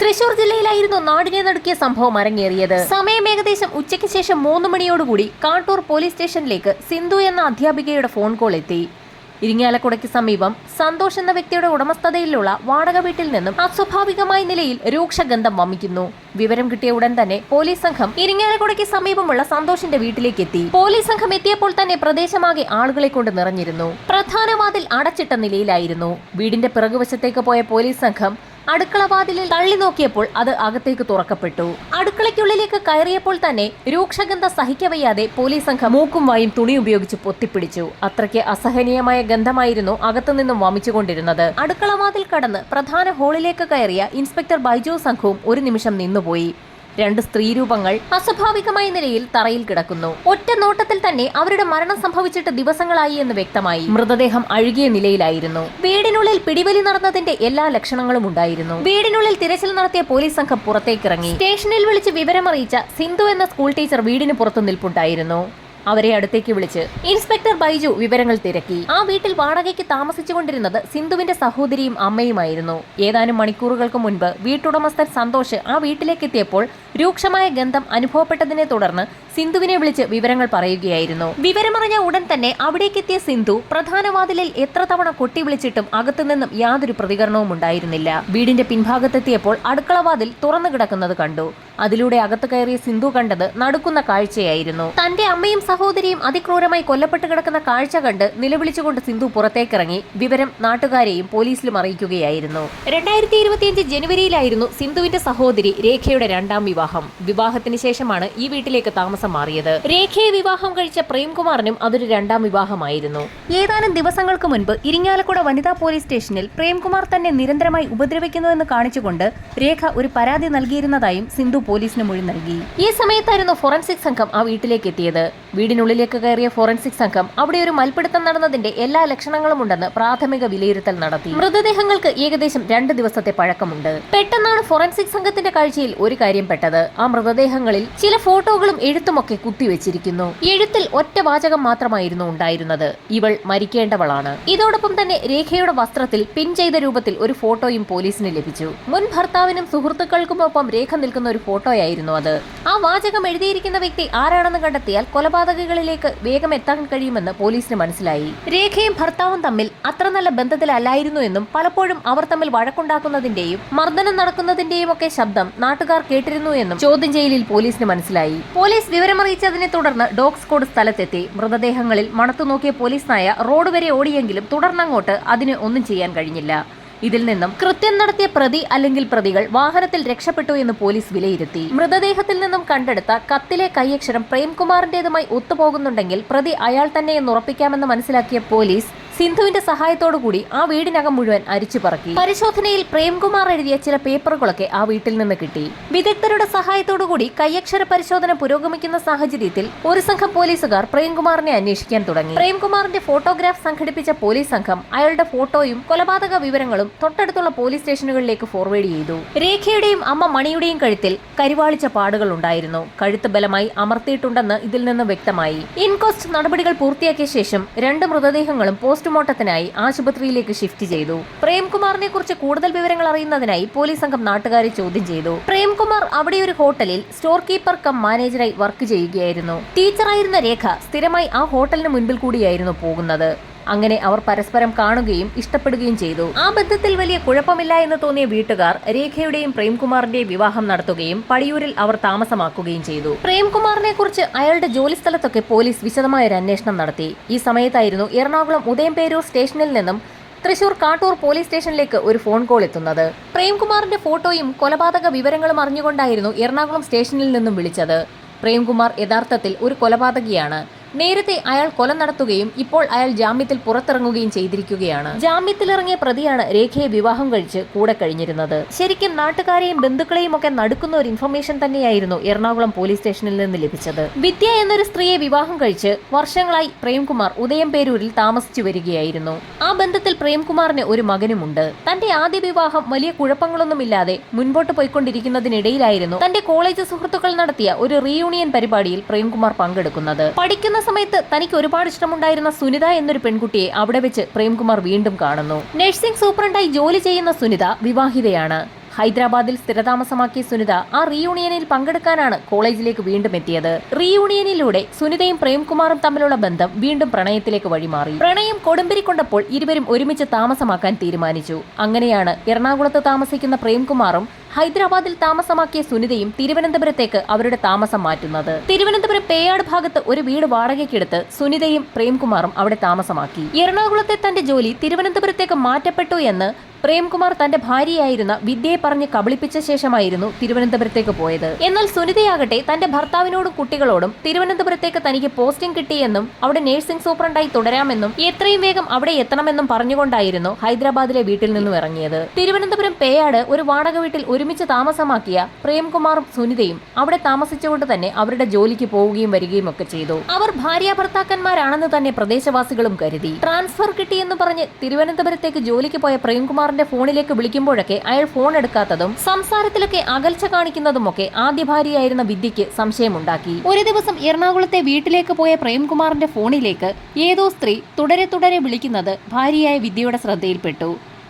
തൃശൂർ ജില്ലയിലായിരുന്നു നാടിനെ നടുക്കിയ സംഭവം അരങ്ങേറിയത്. സമയം ഏകദേശം ഉച്ചയ്ക്ക് ശേഷം 3 മണിയോടുകൂടി കാട്ടൂർ പോലീസ് സ്റ്റേഷനിലേക്ക് സിന്ധു എന്ന അധ്യാപികയുടെ ഫോൺ കോൾ എത്തി. ഇരിങ്ങാലക്കുടയ്ക്ക് സമീപം സന്തോഷ് എന്ന വ്യക്തിയുടെ ഉടമസ്ഥതയിലുള്ള വാടക വീട്ടിൽ നിന്നും അസ്വാഭാവികമായ നിലയിൽ രൂക്ഷഗന്ധം വമിക്കുന്നു. വിവരം കിട്ടിയ ഉടൻ തന്നെ പോലീസ് സംഘം ഇരിങ്ങാലക്കുടയ്ക്ക് സമീപമുള്ള സന്തോഷിന്റെ വീട്ടിലേക്ക് എത്തി. പോലീസ് സംഘം എത്തിയപ്പോൾ തന്നെ പ്രദേശമാകെ ആളുകളെ കൊണ്ട് നിറഞ്ഞിരുന്നു. പ്രധാന വാതിൽ അടച്ചിട്ട നിലയിലായിരുന്നു. വീടിന്റെ പിറകുവശത്തേക്ക് പോയ പോലീസ് സംഘം അടുക്കള വാതിലിൽ തള്ളി നോക്കിയപ്പോൾ അത് അകത്തേക്ക് തുറക്കപ്പെട്ടു. അടുക്കളയ്ക്കുള്ളിലേക്ക് കയറിയപ്പോൾ തന്നെ രൂക്ഷഗന്ധം സഹിക്കവയ്യാതെ പോലീസ് സംഘം മൂക്കും വായും തുണി ഉപയോഗിച്ച് പൊത്തിപ്പിടിച്ചു. അത്രയ്ക്ക് അസഹനീയമായ ഗന്ധമായിരുന്നു അകത്തുനിന്നും വമിച്ചുകൊണ്ടിരുന്നത്. അടുക്കള വാതിൽ കടന്ന് പ്രധാന ഹാളിലേക്ക് കയറിയ ഇൻസ്പെക്ടർ ബൈജു സംഘവും ഒരു നിമിഷം നിന്നുപോയി. 2 സ്ത്രീരൂപങ്ങൾ അസ്വാഭാവികമായ നിലയിൽ തറയിൽ കിടക്കുന്നു. ഒറ്റ നോട്ടത്തിൽ തന്നെ അവരുടെ മരണം സംഭവിച്ചിട്ട് ദിവസങ്ങളായി എന്ന് വ്യക്തമായി. മൃതദേഹം അഴുകിയ നിലയിലായിരുന്നു. വീടിനുള്ളിൽ പിടിവലി നടന്നതിന്റെ എല്ലാ ലക്ഷണങ്ങളും ഉണ്ടായിരുന്നു. വീടിനുള്ളിൽ തിരച്ചിൽ നടത്തിയ പോലീസ് സംഘം പുറത്തേക്കിറങ്ങി. സ്റ്റേഷനിൽ വിളിച്ച് വിവരമറിയിച്ച സിന്ധു എന്ന സ്കൂൾ ടീച്ചർ വീടിന് പുറത്തു നിൽപ്പുണ്ടായിരുന്നു. അവരെ അടുത്തേക്ക് വിളിച്ച് ഇൻസ്പെക്ടർ ബൈജു വിവരങ്ങൾ തിരക്കി. ആ വീട്ടിൽ വാടകയ്ക്ക് താമസിച്ചുകൊണ്ടിരുന്നത് സിന്ധുവിന്റെ സഹോദരിയും അമ്മയുമായിരുന്നു. ഏതാനും മണിക്കൂറുകൾക്ക് മുൻപ് വീട്ടുടമസ്ഥൻ സന്തോഷ് ആ വീട്ടിലേക്ക് എത്തിയപ്പോൾ രൂക്ഷമായ ഗന്ധം അനുഭവപ്പെട്ടതിനെ തുടർന്ന് സിന്ധുവിനെ വിളിച്ച് വിവരങ്ങൾ പറയുകയായിരുന്നു. വിവരമറിഞ്ഞ ഉടൻ തന്നെ അവിടേക്കെത്തിയ സിന്ധു പ്രധാന വാതിലിൽ എത്ര തവണ കൊട്ടി വിളിച്ചിട്ടും അകത്തുനിന്നും യാതൊരു പ്രതികരണവും ഉണ്ടായിരുന്നില്ല. വീടിന്റെ പിൻഭാഗത്തെത്തിയപ്പോൾ അടുക്കള വാതിൽ തുറന്നു കിടക്കുന്നത് കണ്ടു. അതിലൂടെ അകത്ത് കയറിയ സിന്ധു കണ്ടത് നടുക്കുന്ന കാഴ്ചയായിരുന്നു. തന്റെ അമ്മയും സഹോദരിയും അതിക്രൂരമായി കൊല്ലപ്പെട്ട് കിടക്കുന്ന കാഴ്ച കണ്ട് നിലവിളിച്ചുകൊണ്ട് സിന്ധു പുറത്തേക്കിറങ്ങി വിവരം നാട്ടുകാരെയും പോലീസിലും അറിയിക്കുകയായിരുന്നു. 2025 ജനുവരിയിലായിരുന്നു സിന്ധുവിന്റെ സഹോദരി രേഖയുടെ 2ാം വിവാഹം. വിവാഹത്തിന് ശേഷമാണ് ഈ വീട്ടിലേക്ക് താമസം മാറിയത്. രേഖയെ വിവാഹം കഴിച്ച പ്രേംകുമാറിനും അതൊരു 2ാം വിവാഹമായിരുന്നു. ഏതാനും ദിവസങ്ങൾക്ക് മുൻപ് ഇരിങ്ങാലക്കുട വനിതാ പോലീസ് സ്റ്റേഷനിൽ പ്രേംകുമാർ തന്നെ നിരന്തരമായി ഉപദ്രവിക്കുന്നുവെന്ന് കാണിച്ചുകൊണ്ട് രേഖ ഒരു പരാതി നൽകിയിരുന്നതായും സിന്ധു പോലീസിന് മൊഴി നൽകി. ഈ സമയത്തായിരുന്നു ഫോറൻസിക് സംഘം ആ വീട്ടിലേക്ക് എത്തിയത്. വീടിനുള്ളിലേക്ക് കയറിയ ഫോറൻസിക് സംഘം അവിടെ ഒരു മൽപ്പിടുത്തം നടന്നതിന്റെ എല്ലാ ലക്ഷണങ്ങളും ഉണ്ടെന്ന് പ്രാഥമിക വിലയിരുത്തൽ നടത്തി. മൃതദേഹങ്ങൾക്ക് ഏകദേശം 2 ദിവസത്തെ പഴക്കമുണ്ട്. പെട്ടെന്നാണ് ഫോറൻസിക് സംഘത്തിന്റെ കാഴ്ചയിൽ ഒരു കാര്യം പെട്ടത്. ആ മൃതദേഹങ്ങളിൽ ചില ഫോട്ടോകളും എഴുത്തുമൊക്കെ കുത്തിവെച്ചിരിക്കുന്നു. എഴുത്തിൽ ഒറ്റ വാചകം മാത്രമായിരുന്നു ഉണ്ടായിരുന്നത്: ഇവൾ മരിക്കേണ്ടവളാണ്. ഇതോടൊപ്പം തന്നെ രേഖയുടെ വസ്ത്രത്തിൽ പിൻ ചെയ്ത രൂപത്തിൽ ഒരു ഫോട്ടോയും പോലീസിന് ലഭിച്ചു. മുൻ ഭർത്താവിനും സുഹൃത്തുക്കൾക്കുമൊപ്പം രേഖ നിൽക്കുന്ന ഒരു ഫോട്ടോയായിരുന്നു അത്. ആ വാചകം എഴുതിയിരിക്കുന്ന വ്യക്തി ആരാണെന്ന് കണ്ടെത്തിയാൽ കൊലപാതകങ്ങളിലേക്ക് വേഗം എത്താൻ കഴിയുമെന്ന് പോലീസിന് മനസ്സിലായി. രേഖയും ഭർത്താവും തമ്മിൽ അത്ര നല്ല ബന്ധത്തിലല്ലായിരുന്നു എന്നും പലപ്പോഴും അവർ തമ്മിൽ വഴക്കുണ്ടാക്കുന്നതിന്റെയും മർദ്ദനം നടക്കുന്നതിന്റെയും ഒക്കെ ശബ്ദം നാട്ടുകാർ കേട്ടിരുന്നു എന്നും ചോദ്യം ചെയ്യലിൽ പോലീസിന് മനസ്സിലായി. പോലീസ് വിവരമറിയിച്ചതിനെ തുടർന്ന് ഡോഗ് സ്ക്വാഡ് സ്ഥലത്തെത്തി. മൃതദേഹങ്ങളിൽ മണത്തു നോക്കിയ പോലീസ് നായ റോഡ് വരെ ഓടിയെങ്കിലും തുടർന്നങ്ങോട്ട് അതിന് ഒന്നും ചെയ്യാൻ കഴിഞ്ഞില്ല. ഇതിൽ നിന്നും കൃത്യം നടത്തിയ പ്രതി അല്ലെങ്കിൽ പ്രതികൾ വാഹനത്തിൽ രക്ഷപ്പെട്ടു എന്ന് പോലീസ് വിലയിരുത്തി. മൃതദേഹത്തിൽ നിന്നും കണ്ടെടുത്ത കത്തിലെ കൈയക്ഷരം പ്രേംകുമാറിന്റേതുമായി ഒത്തുപോകുന്നുണ്ടെങ്കിൽ പ്രതി അയാൾ തന്നെ എന്ന് ഉറപ്പിക്കാമെന്ന് മനസ്സിലാക്കിയ പോലീസ് സിന്ധുവിന്റെ സഹായത്തോടുകൂടി ആ വീടിനകം മുഴുവൻ അരിച്ചു പറക്കി. പരിശോധനയിൽ പ്രേംകുമാർ എഴുതിയ ചില പേപ്പറുകളൊക്കെ ആ വീട്ടിൽ നിന്ന് കിട്ടി. വിദഗ്ധരുടെ സഹായത്തോടുകൂടി കൈയക്ഷര പരിശോധന പുരോഗമിക്കുന്ന സാഹചര്യത്തിൽ ഒരു സംഘം പോലീസുകാർ പ്രേംകുമാറിനെ അന്വേഷിക്കാൻ തുടങ്ങി. പ്രേംകുമാറിന്റെ ഫോട്ടോഗ്രാഫ് സംഘടിപ്പിച്ച പോലീസ് സംഘം അയാളുടെ ഫോട്ടോയും കൊലപാതക വിവരങ്ങളും തൊട്ടടുത്തുള്ള പോലീസ് സ്റ്റേഷനുകളിലേക്ക് ഫോർവേഡ് ചെയ്തു. രേഖയുടെയും അമ്മ മണിയുടെയും കഴുത്തിൽ കരിവാളിച്ച പാടുകൾ ഉണ്ടായിരുന്നു. കഴുത്ത് ബലമായി അമർത്തിയിട്ടുണ്ടെന്ന് ഇതിൽ നിന്ന് വ്യക്തമായി. ഇൻക്വസ്റ്റ് നടപടികൾ പൂർത്തിയാക്കിയ ശേഷം 2 മൃതദേഹങ്ങളും പോസ്റ്റ്മോർട്ടത്തിനായി ആശുപത്രിയിലേക്ക് ഷിഫ്റ്റ് ചെയ്തു. പ്രേംകുമാറിനെ കുറിച്ച് കൂടുതൽ വിവരങ്ങൾ അറിയുന്നതിനായി പോലീസ് സംഘം നാട്ടുകാരെ ചോദ്യം ചെയ്തു. പ്രേംകുമാർ അവിടെ ഒരു ഹോട്ടലിൽ സ്റ്റോർ കീപ്പർ കം മാനേജറായി വർക്ക് ചെയ്യുകയായിരുന്നു. ടീച്ചറായിരുന്ന രേഖ സ്ഥിരമായി ആ ഹോട്ടലിന് മുൻപിൽ കൂടിയായിരുന്നു പോകുന്നത്. അങ്ങനെ അവർ പരസ്പരം കാണുകയും ഇഷ്ടപ്പെടുകയും ചെയ്തു. ആ ബന്ധത്തിൽ വലിയ കുഴപ്പമില്ല എന്ന് തോന്നിയ വീട്ടുകാർ രേഖയുടെയും പ്രേംകുമാറിന്റെയും വിവാഹം നടത്തുകയും പടിയൂരിൽ അവർ താമസമാക്കുകയും ചെയ്തു. പ്രേംകുമാറിനെ കുറിച്ച് അയാളുടെ ജോലി സ്ഥലത്തൊക്കെ പോലീസ് വിശദമായ ഒരു അന്വേഷണം നടത്തി. ഈ സമയത്തായിരുന്നു എറണാകുളം ഉദയംപേരൂർ സ്റ്റേഷനിൽ നിന്നും തൃശൂർ കാട്ടൂർ പോലീസ് സ്റ്റേഷനിലേക്ക് ഒരു ഫോൺ കോൾ എത്തുന്നത്. പ്രേംകുമാറിന്റെ ഫോട്ടോയും കൊലപാതക വിവരങ്ങളും അറിഞ്ഞുകൊണ്ടായിരുന്നു എറണാകുളം സ്റ്റേഷനിൽ നിന്നും വിളിച്ചത്. പ്രേംകുമാർ യഥാർത്ഥത്തിൽ ഒരു കൊലപാതകിയാണ്. നേരത്തെ അയാൾ കൊല നടത്തുകയും ഇപ്പോൾ അയാൾ ജാമ്യത്തിൽ പുറത്തിറങ്ങുകയും ചെയ്തിരിക്കുകയാണ്. ജാമ്യത്തിലിറങ്ങിയ പ്രതിയാണ് രേഖയെ വിവാഹം കഴിച്ച് കൂടെ കഴിഞ്ഞിരുന്നത്. ശരിക്കും നാട്ടുകാരെയും ബന്ധുക്കളെയും ഒക്കെ നടുക്കുന്ന ഒരു ഇൻഫർമേഷൻ തന്നെയായിരുന്നു എറണാകുളം പോലീസ് സ്റ്റേഷനിൽ നിന്ന് ലഭിച്ചത്. വിദ്യ എന്നൊരു സ്ത്രീയെ വിവാഹം കഴിച്ച് വർഷങ്ങളായി പ്രേംകുമാർ ഉദയംപേരൂരിൽ താമസിച്ചു വരികയായിരുന്നു. ആ ബന്ധത്തിൽ പ്രേംകുമാറിന് ഒരു മകനുമുണ്ട്. തന്റെ ആദ്യ വിവാഹം വലിയ കുഴപ്പങ്ങളൊന്നുമില്ലാതെ മുൻപോട്ട് പോയിക്കൊണ്ടിരിക്കുന്നതിനിടയിലായിരുന്നു തന്റെ കോളേജ് സുഹൃത്തുക്കൾ നടത്തിയ ഒരു റീയൂണിയൻ പരിപാടിയിൽ പ്രേംകുമാർ പങ്കെടുക്കുന്നത്. പഠിക്കുന്ന സമയത്ത് തനിക്ക് ഒരുപാട് ഇഷ്ടമുണ്ടായിരുന്ന സുനിത എന്നൊരു പെൺകുട്ടിയെ അവിടെ വെച്ച് പ്രേംകുമാർ വീണ്ടും കാണുന്നു. നഴ്സിംഗ് സൂപ്രണ്ടായി ജോലി ചെയ്യുന്ന സുനിത വിവാഹിതയാണ്. ഹൈദരാബാദിൽ സ്ഥിരതാമസമാക്കിയ സുനിത ആ റീയൂണിയനിൽ പങ്കെടുക്കാനാണ് കോളേജിലേക്ക് വീണ്ടും എത്തിയത്. റീയൂണിയനിലൂടെ സുനിതയും പ്രേംകുമാറും തമ്മിലുള്ള ബന്ധം വീണ്ടും പ്രണയത്തിലേക്ക് വഴിമാറി. പ്രണയം കൊടുമ്പിരി കൊണ്ടപ്പോൾ ഇരുവരും ഒരുമിച്ച് താമസമാക്കാൻ തീരുമാനിച്ചു. അങ്ങനെയാണ് എറണാകുളത്ത് താമസിക്കുന്ന പ്രേംകുമാറും ഹൈദരാബാദിൽ താമസമാക്കിയ സുനിതയും തിരുവനന്തപുരത്തേക്ക് അവരുടെ താമസം മാറ്റുന്നത്. തിരുവനന്തപുരം പേയാട് ഭാഗത്ത് ഒരു വീട് വാടകയ്ക്കെടുത്ത് സുനിതയും പ്രേംകുമാറും അവിടെ താമസമാക്കി. എറണാകുളത്തെ തന്റെ ജോലി തിരുവനന്തപുരത്തേക്ക് മാറ്റപ്പെട്ടു എന്ന് പ്രേംകുമാർ തന്റെ ഭാര്യയായിരുന്ന വിദ്യയെ പറഞ്ഞ് കബളിപ്പിച്ച ശേഷമായിരുന്നു തിരുവനന്തപുരത്തേക്ക് പോയത്. എന്നാൽ സുനിതയാകട്ടെ തന്റെ ഭർത്താവിനോടും കുട്ടികളോടും തിരുവനന്തപുരത്തേക്ക് തനിക്ക് പോസ്റ്റിംഗ് കിട്ടിയെന്നും അവിടെ നഴ്സിംഗ് സൂപ്രണ്ടായി തുടരാമെന്നും എത്രയും വേഗം അവിടെ എത്തണമെന്നും പറഞ്ഞുകൊണ്ടായിരുന്നു ഹൈദരാബാദിലെ വീട്ടിൽ നിന്നും ഇറങ്ങിയത്. തിരുവനന്തപുരം പേയാട് ഒരു വാടക വീട്ടിൽ ഒരുമിച്ച് താമസമാക്കിയ പ്രേംകുമാറും സുനിതയും അവിടെ താമസിച്ചുകൊണ്ട് തന്നെ അവരുടെ ജോലിക്ക് പോവുകയും വരികയും ഒക്കെ ചെയ്തു. അവർ ഭാര്യ ഭർത്താക്കന്മാരാണെന്ന് തന്നെ പ്രദേശവാസികളും കരുതി. ട്രാൻസ്ഫർ കിട്ടിയെന്ന് പറഞ്ഞ് തിരുവനന്തപുരത്തേക്ക് ജോലിക്ക് പോയ പ്രേംകുമാർ ഫോണിലേക്ക് വിളിക്കുമ്പോഴൊക്കെ അയാൾ ഫോൺ എടുക്കാത്തതും സംസാരത്തിലൊക്കെ അകൽച്ച കാണിക്കുന്നതുമൊക്കെ ആദ്യ ഭാര്യയായിരുന്ന വിദ്യയ്ക്ക് സംശയമുണ്ടാക്കി. ഒരു ദിവസം എറണാകുളത്തെ വീട്ടിലേക്ക് പോയ പ്രേംകുമാറിന്റെ ഫോണിലേക്ക് ഏതോ സ്ത്രീ തുടരെ വിളിക്കുന്നത് ഭാര്യയായ വിദ്യയുടെ ശ്രദ്ധയിൽപ്പെട്ടു.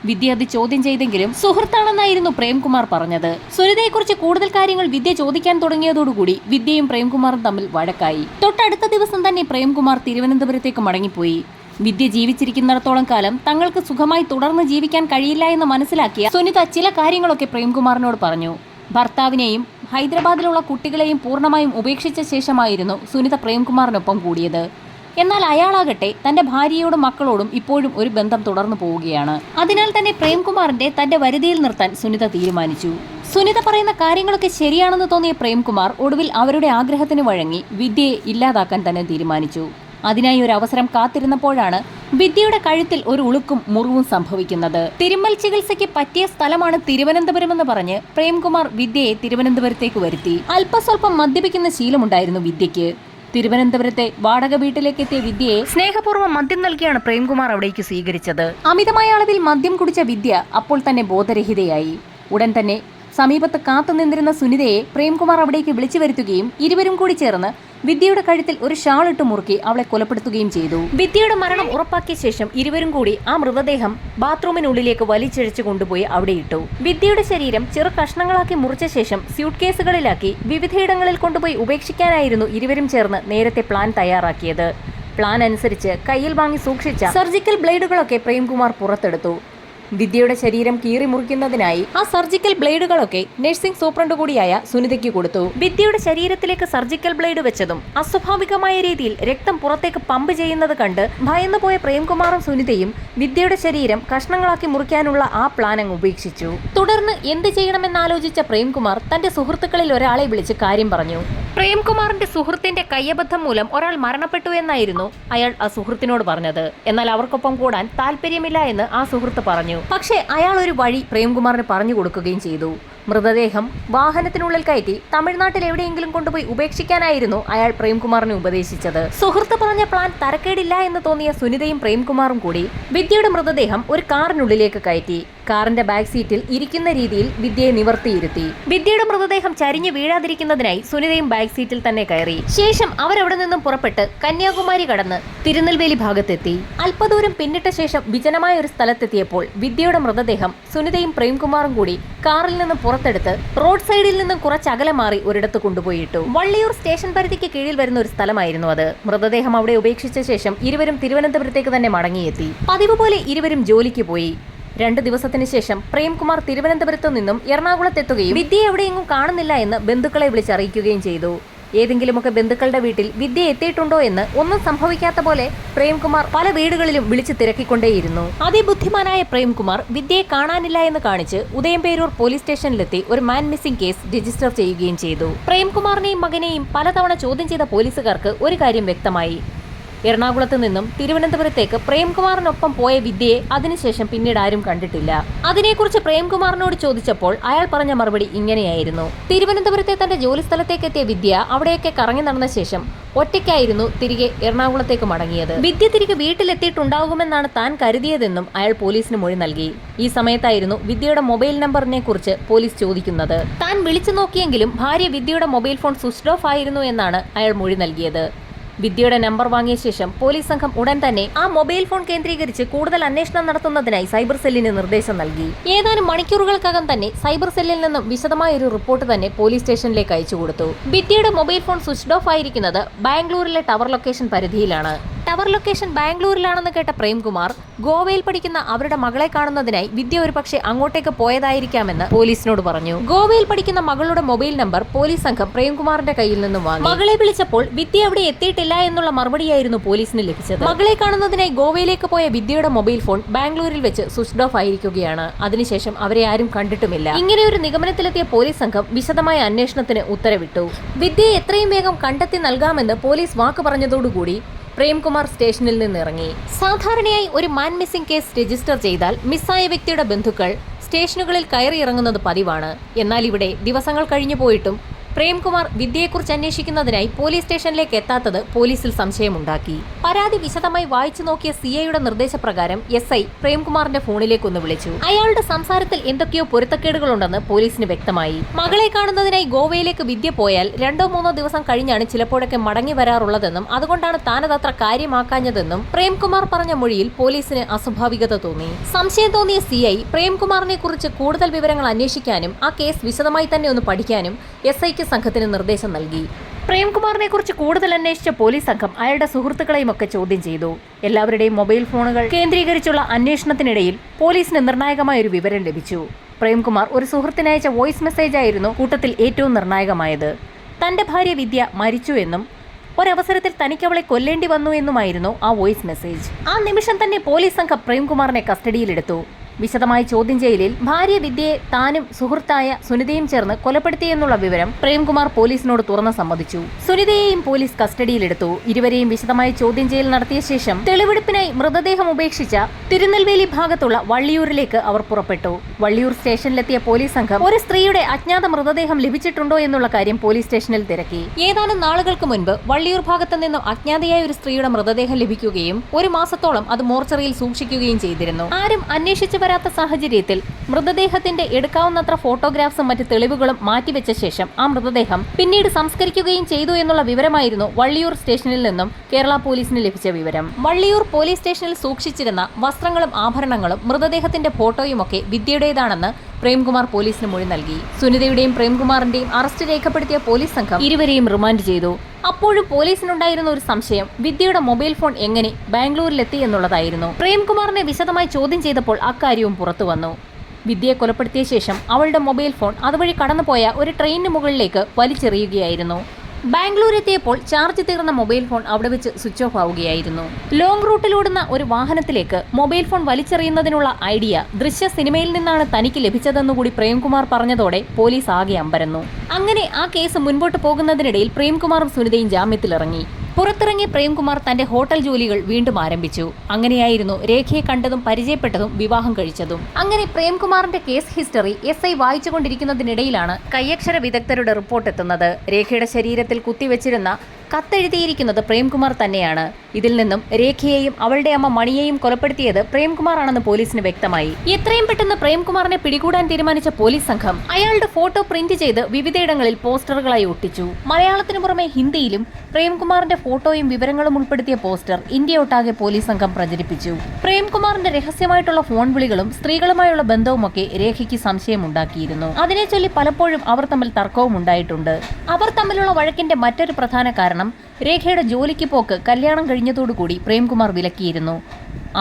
വിദ്യ അത് ചോദ്യം ചെയ്തെങ്കിലും സുഹൃത്താണെന്നായിരുന്നു പ്രേംകുമാർ പറഞ്ഞത്. സുനിതയെക്കുറിച്ച് കൂടുതൽ കാര്യങ്ങൾ വിദ്യ ചോദിക്കാൻ തുടങ്ങിയതോടുകൂടി വിദ്യയും പ്രേംകുമാറും തമ്മിൽ വഴക്കായി. തൊട്ടടുത്ത ദിവസം തന്നെ പ്രേംകുമാർ തിരുവനന്തപുരത്തേക്ക് മടങ്ങിപ്പോയി. വിദ്യ ജീവിച്ചിരിക്കുന്നിടത്തോളം കാലം തങ്ങൾക്ക് സുഖമായി തുടർന്ന് ജീവിക്കാൻ കഴിയില്ല എന്ന് മനസ്സിലാക്കിയ സുനിത ചില കാര്യങ്ങളൊക്കെ പ്രേംകുമാറിനോട് പറഞ്ഞു. ഭർത്താവിനെയും ഹൈദരാബാദിലുള്ള കുട്ടികളെയും പൂർണ്ണമായും ഉപേക്ഷിച്ച ശേഷമായിരുന്നു സുനിത പ്രേംകുമാറിനൊപ്പം കൂടിയത്. എന്നാൽ അയാളാകട്ടെ തന്റെ ഭാര്യയോടും മക്കളോടും ഇപ്പോഴും ഒരു ബന്ധം തുടർന്നു പോവുകയാണ്. അതിനാൽ തന്നെ പ്രേംകുമാറിന്റെ തന്റെ വരുതിയിൽ നിർത്താൻ സുനിത തീരുമാനിച്ചു. സുനിത പറയുന്ന കാര്യങ്ങളൊക്കെ ശരിയാണെന്ന് തോന്നിയ പ്രേംകുമാർ ഒടുവിൽ അവരുടെ ആഗ്രഹത്തിന് വഴങ്ങി വിദ്യയെ ഇല്ലാതാക്കാൻ തന്നെ തീരുമാനിച്ചു. അതിനായി ഒരു അവസരം കാത്തിരുന്നപ്പോഴാണ് വിദ്യയുടെ കഴുത്തിൽ ഒരു ഉളുക്കും മുറിവും സംഭവിക്കുന്നത്. തിരുമ്മൽ ചികിത്സയ്ക്ക് പറ്റിയ സ്ഥലമാണ് തിരുവനന്തപുരമെന്ന് പറഞ്ഞ് പ്രേംകുമാർ വിദ്യയെ തിരുവനന്തപുരത്തേക്ക് വരുത്തി. അല്പസ്വല്പം മദ്യപിക്കുന്ന ശീലമുണ്ടായിരുന്നു വിദ്യയ്ക്ക്. തിരുവനന്തപുരത്തെ വാടക വീട്ടിലേക്ക് എത്തിയ വിദ്യയെ സ്നേഹപൂർവ്വം മദ്യം നൽകിയാണ് പ്രേംകുമാർ അവിടേക്ക് സ്വീകരിച്ചത്. അമിതമായ അളവിൽ മദ്യം കുടിച്ച വിദ്യ അപ്പോൾ തന്നെ ബോധരഹിതയായി. ഉടൻ തന്നെ സമീപത്ത് കാത്തുനിന്നിരുന്ന സുനിതയെ പ്രേംകുമാർ അവിടേക്ക് വിളിച്ചു വരുത്തുകയും ഇരുവരും കൂടി ചേർന്ന് വിദ്യയുടെ കഴുത്തിൽ ഒരു ഷാൾ ഇട്ട് മുറുക്കി അവളെ കൊലപ്പെടുത്തുകയും ചെയ്തു. വിദ്യയുടെ മരണം ഉറപ്പാക്കിയ ശേഷം ഇരുവരും കൂടി ആ മൃതദേഹം ബാത്റൂമിനുള്ളിലേക്ക് വലിച്ചിഴച്ചു കൊണ്ടുപോയി അവിടെ ഇട്ടു. വിദ്യയുടെ ശരീരം ചെറു കഷ്ണങ്ങളാക്കി മുറിച്ച ശേഷം സ്യൂട്ട് കേസുകളിലാക്കി വിവിധയിടങ്ങളിൽ കൊണ്ടുപോയി ഉപേക്ഷിക്കാനായിരുന്നു ഇരുവരും ചേർന്ന് നേരത്തെ പ്ലാൻ തയ്യാറാക്കിയത്. പ്ലാൻ അനുസരിച്ച് കയ്യിൽ വാങ്ങി സൂക്ഷിച്ച സർജിക്കൽ ബ്ലേഡുകളൊക്കെ പ്രേംകുമാർ പുറത്തെടുത്തു. വിദ്യയുടെ ശരീരം കീറി മുറിക്കുന്നതിനായി ആ സർജിക്കൽ ബ്ലേഡുകളൊക്കെ നഴ്സിംഗ് സൂപ്രണ്ട് കൂടിയായ സുനിതയ്ക്ക് കൊടുത്തു. വിദ്യയുടെ ശരീരത്തിലേക്ക് സർജിക്കൽ ബ്ലേഡ് വെച്ചതും അസ്വാഭാവികമായ രീതിയിൽ രക്തം പുറത്തേക്ക് പമ്പ് ചെയ്യുന്നത് കണ്ട് ഭയന്നുപോയ പ്രേംകുമാറും സുനിതയും വിദ്യയുടെ ശരീരം കഷ്ണങ്ങളാക്കി മുറിക്കാനുള്ള ആ പ്ലാൻ അങ്ങ് ഉപേക്ഷിച്ചു. തുടർന്ന് എന്ത് ചെയ്യണമെന്നാലോചിച്ച പ്രേംകുമാർ തന്റെ സുഹൃത്തുക്കളിൽ ഒരാളെ വിളിച്ച് കാര്യം പറഞ്ഞു. പ്രേംകുമാറിന്റെ സുഹൃത്തിന്റെ കയ്യബദ്ധം മൂലം ഒരാൾ മരണപ്പെട്ടു എന്നായിരുന്നു അയാൾ ആ സുഹൃത്തിനോട് പറഞ്ഞത്. എന്നാൽ അവർക്കൊപ്പം കൂടാൻ താല്പര്യമില്ല എന്ന് ആ സുഹൃത്ത് പറഞ്ഞു. പക്ഷേ അയാൾ ഒരു വഴി പ്രേംകുമാറിന് പറഞ്ഞു കൊടുക്കുകയും ചെയ്തു. മൃതദേഹം വാഹനത്തിനുള്ളിൽ കയറ്റി തമിഴ്നാട്ടിൽ എവിടെയെങ്കിലും കൊണ്ടുപോയി ഉപേക്ഷിക്കാനായിരുന്നു അയാൾ പ്രേംകുമാറിനെ ഉപദേശിച്ചത്. സുഹൃത്ത് പറഞ്ഞ പ്ലാൻ തരക്കേടില്ല എന്ന് തോന്നിയ സുനിതയും പ്രേംകുമാറും കൂടി വിദ്യയുടെ മൃതദേഹം ഒരു കാറിനുള്ളിലേക്ക് കയറ്റി. കാറിന്റെ ബാക്ക് സീറ്റിൽ ഇരിക്കുന്ന രീതിയിൽ വിദ്യയെ നിവർത്തിയിരുത്തി. വിദ്യയുടെ മൃതദേഹം ചരിഞ്ഞു വീഴാതിരിക്കുന്നതിനായി സുനിതയും ബാക്ക് സീറ്റിൽ തന്നെ കയറി. ശേഷം അവരവിടെ നിന്നും പുറപ്പെട്ട് കന്യാകുമാരി കടന്ന് തിരുനെൽവേലി ഭാഗത്തെത്തി. അല്പദൂരം പിന്നിട്ട ശേഷം വിജനമായ ഒരു സ്ഥലത്തെത്തിയപ്പോൾ വിദ്യയുടെ മൃതദേഹം സുനിതയും പ്രേംകുമാറും കൂടി കാറിൽ നിന്നും പുറത്തെടുത്ത് റോഡ് സൈഡിൽ നിന്നും കുറച്ച് അകലെ മാറി ഒരിടത്ത് കൊണ്ടുപോയിട്ടു. വള്ളിയൂർ സ്റ്റേഷൻ പരിധിക്ക് കീഴിൽ വരുന്ന ഒരു സ്ഥലമായിരുന്നു അത്. മൃതദേഹം അവിടെ ഉപേക്ഷിച്ച ശേഷം ഇരുവരും തിരുവനന്തപുരത്തേക്ക് തന്നെ മടങ്ങിയെത്തി. പതിവ് പോലെ ഇരുവരും ജോലിക്ക് പോയി. 2 ദിവസത്തിന് ശേഷം പ്രേംകുമാർ തിരുവനന്തപുരത്തു നിന്നും എറണാകുളത്തെത്തുകയും വിദ്യയെ എവിടെയെങ്ങും കാണുന്നില്ല എന്ന് ബന്ധുക്കളെ വിളിച്ചറിയിക്കുകയും ചെയ്തു. ഏതെങ്കിലുമൊക്കെ ബന്ധുക്കളുടെ വീട്ടിൽ വിദ്യ എത്തിയിട്ടുണ്ടോ എന്ന് ഒന്നും സംഭവിക്കാത്ത പോലെ പ്രേംകുമാർ പല വീടുകളിലും വിളിച്ചു തിരക്കിക്കൊണ്ടേയിരുന്നു. അതിബുദ്ധിമാനായ പ്രേംകുമാർ വിദ്യയെ കാണാനില്ല എന്ന് കാണിച്ച് ഉദയംപേരൂർ പോലീസ് സ്റ്റേഷനിലെത്തി ഒരു മാൻ മിസ്സിംഗ് കേസ് രജിസ്റ്റർ ചെയ്യുകയും ചെയ്തു. പ്രേംകുമാറിനെയും മകനെയും പലതവണ ചോദ്യം ചെയ്ത പോലീസുകാർക്ക് ഒരു കാര്യം വ്യക്തമായി. എറണാകുളത്ത് നിന്നും തിരുവനന്തപുരത്തേക്ക് പ്രേംകുമാറിനൊപ്പം പോയ വിദ്യയെ അതിനുശേഷം പിന്നീട് ആരും കണ്ടിട്ടില്ല. അതിനെക്കുറിച്ച് പ്രേംകുമാറിനോട് ചോദിച്ചപ്പോൾ അയാൾ പറഞ്ഞ മറുപടി ഇങ്ങനെയായിരുന്നു. തിരുവനന്തപുരത്തെ തന്റെ ജോലി സ്ഥലത്തേക്ക് എത്തിയ വിദ്യ അവിടെയൊക്കെ കറങ്ങി നടന്ന ശേഷം ഒറ്റയ്ക്കായിരുന്നു തിരികെ എറണാകുളത്തേക്ക് മടങ്ങിയത്. വിദ്യ തിരികെ വീട്ടിലെത്തിയിട്ടുണ്ടാകുമെന്നാണ് താൻ കരുതിയതെന്നും അയാൾ പോലീസിന് മൊഴി നൽകി. ഈ സമയത്തായിരുന്നു വിദ്യയുടെ മൊബൈൽ നമ്പറിനെ കുറിച്ച് പോലീസ് ചോദിക്കുന്നത്. താൻ വിളിച്ചു നോക്കിയെങ്കിലും ഭാര്യ വിദ്യയുടെ മൊബൈൽ ഫോൺ സ്വിച്ച് ഓഫ് ആയിരുന്നു എന്നാണ് അയാൾ മൊഴി നൽകിയത്. വിദ്യയുടെ നമ്പർ വാങ്ങിയ ശേഷം പോലീസ് സംഘം ഉടൻ തന്നെ ആ മൊബൈൽ ഫോൺ കേന്ദ്രീകരിച്ച് കൂടുതൽ അന്വേഷണം നടത്തുന്നതിനായി സൈബർ സെല്ലിന് നിർദ്ദേശം നൽകി. ഏതാനും മണിക്കൂറുകൾക്കകം തന്നെ സൈബർ സെല്ലിൽ നിന്നും വിശദമായ ഒരു റിപ്പോർട്ട് തന്നെ പോലീസ് സ്റ്റേഷനിലേക്ക് അയച്ചു കൊടുത്തു. വിദ്യയുടെ മൊബൈൽ ഫോൺ സ്വിച്ച്ഡ് ഓഫ് ആയിരിക്കുന്നത് ബാംഗ്ലൂരിലെ ടവർ ലൊക്കേഷൻ പരിധിയിലാണ്. ടവർ ലൊക്കേഷൻ ബാംഗ്ലൂരിലാണെന്ന് കേട്ട പ്രേംകുമാർ ഗോവയിൽ പഠിക്കുന്ന അവരുടെ മകളെ കാണുന്നതിനായി വിദ്യ ഒരുപക്ഷെ അങ്ങോട്ടേക്ക് പോയതായിരിക്കാമെന്ന് പോലീസിനോട് പറഞ്ഞു. ഗോവയിൽ പഠിക്കുന്ന മകളുടെ മൊബൈൽ നമ്പർ പോലീസ് സംഘം പ്രേംകുമാറിന്റെ കയ്യിൽ നിന്നും വാങ്ങി. മകളെ വിളിച്ചപ്പോൾ വിദ്യ അവിടെ എത്തിയിട്ടില്ല എന്നുള്ള മറുപടിയായിരുന്നു പോലീസിന് ലഭിച്ചത്. മകളെ കാണുന്നതിനായി ഗോവയിലേക്ക് പോയ വിദ്യയുടെ മൊബൈൽ ഫോൺ ബാംഗ്ലൂരിൽ വെച്ച് സ്വിച്ച്ഡ് ഓഫ് ആയിരിക്കുകയാണ്. അതിനുശേഷം അവരെ ആരും കണ്ടിട്ടുമില്ല. ഇങ്ങനെ ഒരു നിഗമനത്തിലെത്തിയ പോലീസ് സംഘം വിശദമായ അന്വേഷണത്തിന് ഉത്തരവിട്ടു. വിദ്യയെ എത്രയും വേഗം കണ്ടെത്തി നൽകാമെന്ന് പോലീസ് വാക്ക് പറഞ്ഞതോടുകൂടി പ്രേംകുമാർ സ്റ്റേഷനിൽ നിന്നിറങ്ങി. സാധാരണയായി ഒരു മാൻ മിസ്സിംഗ് കേസ് രജിസ്റ്റർ ചെയ്താൽ മിസ്സായ വ്യക്തിയുടെ ബന്ധുക്കൾ സ്റ്റേഷനുകളിൽ കയറിയിറങ്ങുന്നത് പതിവാണ്. എന്നാൽ ഇവിടെ ദിവസങ്ങൾ കഴിഞ്ഞു പോയിട്ടും പ്രേംകുമാർ വിദ്യയെക്കുറിച്ച് അന്വേഷിക്കുന്നതിനായി പോലീസ് സ്റ്റേഷനിലേക്ക് എത്താത്തത് പോലീസിൽ സംശയമുണ്ടാക്കി. പരാതി വിശദമായി വായിച്ചു നോക്കിയ സിഐയുടെ നിർദ്ദേശപ്രകാരം SI പ്രേംകുമാറിന്റെ ഫോണിലേക്ക് ഒന്ന് വിളിച്ചു. അയാളുടെ സംസാരത്തിൽ എന്തൊക്കെയോ പൊരുത്തക്കേടുകളുണ്ടെന്ന് പോലീസിന് വ്യക്തമായി. മകളെ കാണുന്നതിനായി ഗോവയിലേക്ക് വിദ്യ പോയാൽ 2-3 ദിവസം കഴിഞ്ഞാണ് ചിലപ്പോഴൊക്കെ മടങ്ങി വരാറുള്ളതെന്നും അതുകൊണ്ടാണ് താനതത്ര കാര്യമാക്കാഞ്ഞതെന്നും പ്രേംകുമാർ പറഞ്ഞ മൊഴിയിൽ പോലീസിന് അസ്വാഭാവികത തോന്നി. സംശയം തോന്നിയ CI പ്രേംകുമാറിനെ കുറിച്ച് കൂടുതൽ വിവരങ്ങൾ അന്വേഷിക്കാനും ആ കേസ് വിശദമായി തന്നെ ഒന്ന് പഠിക്കാനും SIക്ക് സംഘത്തിന് നിർദ്ദേശം നൽകി. പ്രേംകുമാറിനെ കുറിച്ച് കൂടുതൽ അന്വേഷിച്ച പോലീസ് സംഘം അയാളുടെ സുഹൃത്തുക്കളെയും ഒക്കെ ചോദ്യം ചെയ്തു. എല്ലാവരുടെയും മൊബൈൽ ഫോണുകൾ കേന്ദ്രീകരിച്ചുള്ള അന്വേഷണത്തിനിടയിൽ പോലീസിന് നിർണായകമായ ഒരു വിവരം ലഭിച്ചു. പ്രേംകുമാർ ഒരു സുഹൃത്തിനയച്ച വോയിസ് മെസ്സേജ് ആയിരുന്നു കൂട്ടത്തിൽ ഏറ്റവും നിർണായകമായത്. തന്റെ ഭാര്യ വിദ്യ മരിച്ചു എന്നും ഒരവസരത്തിൽ തനിക്ക് അവളെ കൊല്ലേണ്ടി വന്നു എന്നുമായിരുന്നു ആ വോയിസ് മെസ്സേജ്. ആ നിമിഷം തന്നെ പോലീസ് സംഘം പ്രേംകുമാറിനെ കസ്റ്റഡിയിലെടുത്തു. വിശദമായ ചോദ്യം ചെയ്യലിൽ ഭാര്യ വിദ്യയെ താനും സുഹൃത്തായ സുനിതയും ചേർന്ന് കൊലപ്പെടുത്തിയെന്നുള്ള വിവരം പ്രേംകുമാർ പോലീസിനോട് തുറന്ന് സമ്മതിച്ചു. സുനിതയെയും പോലീസ് കസ്റ്റഡിയിലെടുത്തു. ഇരുവരെയും വിശദമായ ചോദ്യം ചെയ്യൽ നടത്തിയ ശേഷം തെളിവെടുപ്പിനായി മൃതദേഹം ഉപേക്ഷിച്ച തിരുനെൽവേലി ഭാഗത്തുള്ള വള്ളിയൂരിലേക്ക് അവർ പുറപ്പെട്ടു. വള്ളിയൂർ സ്റ്റേഷനിലെത്തിയ പോലീസ് സംഘം ഒരു സ്ത്രീയുടെ അജ്ഞാത മൃതദേഹം ലഭിച്ചിട്ടുണ്ടോ എന്നുള്ള കാര്യം പോലീസ് സ്റ്റേഷനിൽ തിരക്കി. ഏതാനും നാളുകൾക്ക് മുൻപ് വള്ളിയൂർ ഭാഗത്തു നിന്നും അജ്ഞാതയായ ഒരു സ്ത്രീയുടെ മൃതദേഹം ലഭിക്കുകയും 1 മാസത്തോളം അത് മോർച്ചറിയിൽ സൂക്ഷിക്കുകയും ചെയ്തിരുന്നു. ആരും അന്വേഷിച്ചു വരാത്ത സാഹചര്യത്തിൽ മൃതദേഹത്തിന്റെ എടുക്കാവുന്നത്ര ഫോട്ടോഗ്രാഫ്സും മറ്റ് തെളിവുകളും മാറ്റിവെച്ച ശേഷം ആ മൃതദേഹം പിന്നീട് സംസ്കരിക്കുകയും ചെയ്തു എന്നുള്ള വിവരമായിരുന്നു വള്ളിയൂർ സ്റ്റേഷനിൽ നിന്നും കേരള പോലീസിന് ലഭിച്ച വിവരം. വള്ളിയൂർ പോലീസ് സ്റ്റേഷനിൽ സൂക്ഷിച്ചിരുന്ന വസ്ത്രങ്ങളും ആഭരണങ്ങളും മൃതദേഹത്തിന്റെ ഫോട്ടോയുമൊക്കെ വിദ്യയുടേതാണെന്ന് പ്രേംകുമാർ പോലീസിന് മൊഴി നൽകി. സുനിതയുടെയും പ്രേംകുമാറിന്റെയും അറസ്റ്റ് രേഖപ്പെടുത്തിയ പോലീസ് സംഘം ഇരുവരെയും റിമാൻഡ് ചെയ്തു. അപ്പോഴും പോലീസിനുണ്ടായിരുന്ന ഒരു സംശയം വിദ്യയുടെ മൊബൈൽ ഫോൺ എങ്ങനെ ബാംഗ്ലൂരിലെത്തി എന്നുള്ളതായിരുന്നു. പ്രേംകുമാറിനെ വിശദമായി ചോദ്യം ചെയ്തപ്പോൾ അക്കാര്യവും പുറത്തുവന്നു. വിദ്യയെ കൊലപ്പെടുത്തിയ ശേഷം അവളുടെ മൊബൈൽ ഫോൺ അതുവഴി കടന്നുപോയ ഒരു ട്രെയിനിന് മുകളിലേക്ക് വലിച്ചെറിയുകയായിരുന്നു. ബാംഗ്ലൂർ എത്തിയപ്പോൾ ചാർജ് തീർന്ന മൊബൈൽ ഫോൺ അവിടെ വെച്ച് സ്വിച്ച് ഓഫ് ആവുകയായിരുന്നു. ലോങ് റൂട്ടിലോടുന്ന ഒരു വാഹനത്തിലേക്ക് മൊബൈൽ ഫോൺ വലിച്ചെറിയുന്നതിനുള്ള ഐഡിയ ദൃശ്യ സിനിമയിൽ നിന്നാണ് തനിക്ക് ലഭിച്ചതെന്നുകൂടി പ്രേംകുമാർ പറഞ്ഞതോടെ പോലീസ് ആകെ അമ്പരന്നു. അങ്ങനെ ആ കേസ് മുൻപോട്ട് പോകുന്നതിനിടയിൽ പ്രേംകുമാറും സുനിതയും ജാമ്യത്തിലിറങ്ങി. പുറത്തിറങ്ങിയ പ്രേംകുമാർ തന്റെ ഹോട്ടൽ ജോലികൾ വീണ്ടും ആരംഭിച്ചു. അങ്ങനെയായിരുന്നു രേഖയെ കണ്ടതും പരിചയപ്പെട്ടതും വിവാഹം കഴിച്ചതും. അങ്ങനെ പ്രേംകുമാറിന്റെ കേസ് ഹിസ്റ്ററി SI വായിച്ചുകൊണ്ടിരിക്കുന്നതിനിടയിലാണ് കയ്യക്ഷര വിദഗ്ധരുടെ റിപ്പോർട്ട് എത്തുന്നത്. രേഖയുടെ ശരീരത്തിൽ കുത്തിവെച്ചിരുന്ന കത്തെഴുതിയിരിക്കുന്നത് പ്രേംകുമാർ തന്നെയാണ്. ഇതിൽ നിന്നും രേഖയെയും അവളുടെ അമ്മ മണിയെയും കൊലപ്പെടുത്തിയത് പ്രേംകുമാർ ആണെന്ന് പോലീസിന് വ്യക്തമായി. എത്രയും പെട്ടെന്ന് പ്രേംകുമാറിനെ പിടികൂടാൻ തീരുമാനിച്ച പോലീസ് സംഘം അയാളുടെ ഫോട്ടോ പ്രിന്റ് ചെയ്ത് വിവിധയിടങ്ങളിൽ പോസ്റ്ററുകളായി ഒട്ടിച്ചു. മലയാളത്തിനു പുറമെ ഹിന്ദിയിലും പ്രേംകുമാറിന്റെ ഫോട്ടോയും വിവരങ്ങളും ഉൾപ്പെടുത്തിയ പോസ്റ്റർ ഇന്ത്യയൊട്ടാകെ പോലീസ് സംഘം പ്രചരിപ്പിച്ചു. പ്രേംകുമാറിന്റെ രഹസ്യമായിട്ടുള്ള ഫോൺ വിളികളും സ്ത്രീകളുമായുള്ള ബന്ധവുമൊക്കെ രേഖയ്ക്ക് സംശയമുണ്ടാക്കിയിരുന്നു. അതിനെ ചൊല്ലി പലപ്പോഴും അവർ തമ്മിൽ തർക്കവും ഉണ്ടായിട്ടുണ്ട്. അവർ തമ്മിലുള്ള വഴക്കിന്റെ മറ്റൊരു പ്രധാന കാരണം രേഖയുടെ ജോലിക്ക് പോക്ക് കല്യാണം കഴിഞ്ഞതോടുകൂടി പ്രേംകുമാർ വിലക്കിയിരുന്നു.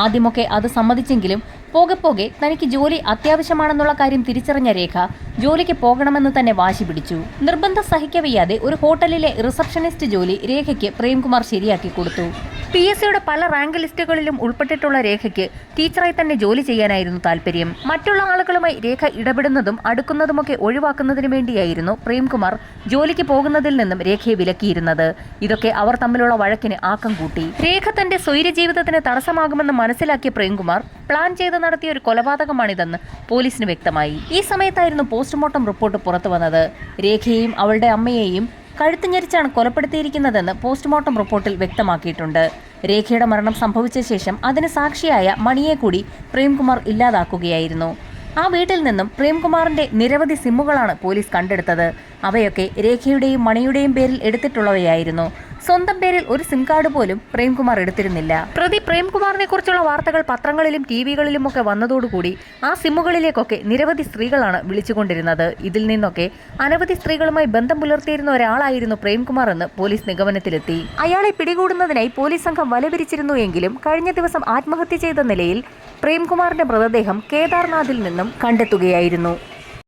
ആദ്യമൊക്കെ അത് സമ്മതിച്ചെങ്കിലും പോകെ പോകെ തനിക്ക് ജോലി അത്യാവശ്യമാണെന്നുള്ള കാര്യം തിരിച്ചറിഞ്ഞ രേഖ ജോലിക്ക് പോകണമെന്ന് തന്നെ വാശി പിടിച്ചു. നിർബന്ധം സഹിക്കവയ്യാതെ ഒരു ഹോട്ടലിലെ റിസപ്ഷനിസ്റ്റ് ജോലി രേഖയ്ക്ക് പ്രേംകുമാർ ശരിയാക്കി കൊടുത്തു. PSCയുടെ പല റാങ്ക് ലിസ്റ്റുകളിലും ഉൾപ്പെട്ടിട്ടുള്ള രേഖയ്ക്ക് ടീച്ചറായി തന്നെ ജോലി ചെയ്യാനായിരുന്നു താല്പര്യം. മറ്റുള്ള ആളുകളുമായി രേഖ ഇടപെടുന്നതും അടുക്കുന്നതുമൊക്കെ ഒഴിവാക്കുന്നതിന് വേണ്ടിയായിരുന്നു പ്രേംകുമാർ ജോലിക്ക് പോകുന്നതിൽ നിന്നും രേഖയെ വിലക്കിയിരുന്നത്. ഇതൊക്കെ അവർ തമ്മിലുള്ള വഴക്കിന് ആക്കം കൂട്ടി. രേഖ തന്റെ സ്വൈര്യ ജീവിതത്തിന് തടസ്സമാകുമെന്ന് മനസ്സിലാക്കിയ പ്രേംകുമാർ പ്ലാൻ ചെയ്ത് നടത്തിയ ഒരു കൊലപാതകമാണിതെന്ന് പോലീസിന് വ്യക്തമായി. ഈ സമയത്തായിരുന്നു പോസ്റ്റ്മോർട്ടം റിപ്പോർട്ട് പുറത്തു വന്നത്. രേഖയെയും അവളുടെ അമ്മയെയും കഴുത്ത് ഞെരിച്ചാണ് കൊലപ്പെടുത്തിയിരിക്കുന്നതെന്ന് പോസ്റ്റ്മോർട്ടം റിപ്പോർട്ടിൽ വ്യക്തമാക്കിയിട്ടുണ്ട്. രേഖയുടെ മരണം സംഭവിച്ച ശേഷം അതിന് സാക്ഷിയായ മണിയെ കൂടി പ്രേംകുമാർ ഇല്ലാതാക്കുകയായിരുന്നു. ആ വീട്ടിൽ നിന്നും പ്രേംകുമാറിന്റെ നിരവധി സിമ്മുകളാണ് പോലീസ് കണ്ടെടുത്തത്. അവയൊക്കെ രേഖയുടെയും മണിയുടെയും പേരിൽ എടുത്തിട്ടുള്ളവയായിരുന്നു. സ്വന്തം പേരിൽ ഒരു സിം കാർഡ് പോലും പ്രേംകുമാർ എടുത്തിരുന്നില്ല. പ്രതി പ്രേംകുമാറിനെ കുറിച്ചുള്ള വാർത്തകൾ പത്രങ്ങളിലും ടിവികളിലും ഒക്കെ വന്നതോടുകൂടി ആ സിമ്മുകളിലേക്കൊക്കെ നിരവധി സ്ത്രീകളാണ് വിളിച്ചുകൊണ്ടിരുന്നത്. ഇതിൽ നിന്നൊക്കെ അനവധി സ്ത്രീകളുമായി ബന്ധം പുലർത്തിയിരുന്ന ഒരാളായിരുന്നു പ്രേംകുമാർ എന്ന് പോലീസ് നിഗമനത്തിലെത്തി. അയാളെ പിടികൂടുന്നതിനായി പോലീസ് സംഘം വലവിരിച്ചിരുന്നു എങ്കിലും കഴിഞ്ഞ ദിവസം ആത്മഹത്യ ചെയ്ത നിലയിൽ പ്രേംകുമാറിന്റെ മൃതദേഹം കേദാർനാഥിൽ നിന്നും കണ്ടെത്തുകയായിരുന്നു.